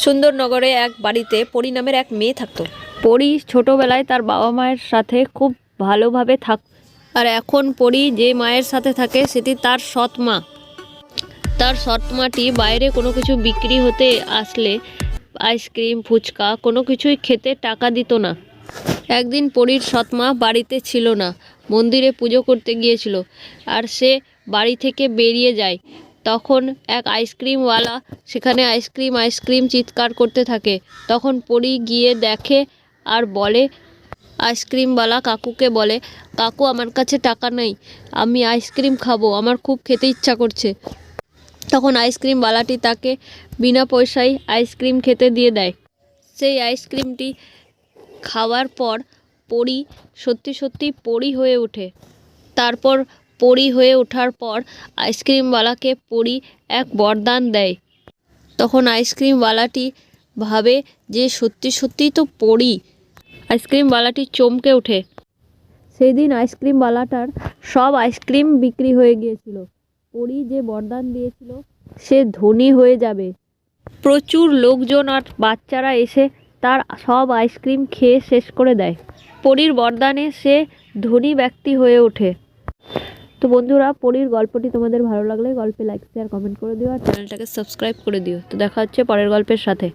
সুন্দরনগরে এক বাড়িতে পরি নামের এক মেয়ে থাকতো। পরি ছোটবেলায় তার বাবা মায়ের সাথে খুব ভালোভাবে আর এখন পরি যে মায়ের সাথে থাকে সেটি তার সৎ মা। তার সৎ মাটি বাইরে কোনো কিছু বিক্রি হতে আসলে আইসক্রিম ফুচকা কোনো কিছুই খেতে টাকা দিত না। একদিন পরীর সৎ মা বাড়িতে ছিল না, মন্দিরে পুজো করতে গিয়েছিল। আর সে বাড়ি থেকে বেরিয়ে যায়। তখন এক আইসক্রিমওয়ালা সেখানে আইসক্রিম চিৎকার করতে থাকে। তখন পরী গিয়ে দেখে আর বলে, আইসক্রিমওয়ালা কাকুকে বলে, কাকু আমার কাছে টাকা নেই, আমি আইসক্রিম খাবো, আমার খুব খেতে ইচ্ছা করছে। তখন আইসক্রিমওয়ালাটি তাকে বিনা পয়সায় আইসক্রিম খেতে দিয়ে দেয়। সেই আইসক্রিমটি খাওয়ার পর পরী সত্যি সত্যি পরী হয়ে ওঠে। তারপর পরী হয়ে ওঠার পর আইসক্রিমওয়ালাকে পরী এক বরদান দেয়। তখন আইসক্রিমওয়ালাটি ভাবে যে সত্যি সত্যিই তো পরী। আইসক্রিমওয়ালাটি চমকে ওঠে। সেই দিন আইসক্রিমওয়ালাটার সব আইসক্রিম বিক্রি হয়ে গিয়েছিল। পরী যে বরদান দিয়েছিল সে ধনী হয়ে যাবে। প্রচুর লোকজন আর বাচ্চারা এসে তার সব আইসক্রিম খেয়ে শেষ করে দেয়। পরীর বরদানে সে ধনী ব্যক্তি হয়ে ওঠে। তো বন্ধুরা, পরীর গল্পটি তোমাদের ভালো লাগলে গল্পে লাইক শেয়ার কমেন্ট করে দিও আর চ্যানেলটাকে সাবস্ক্রাইব করে দিও। তো দেখা হচ্ছে পরের গল্পের সাথে।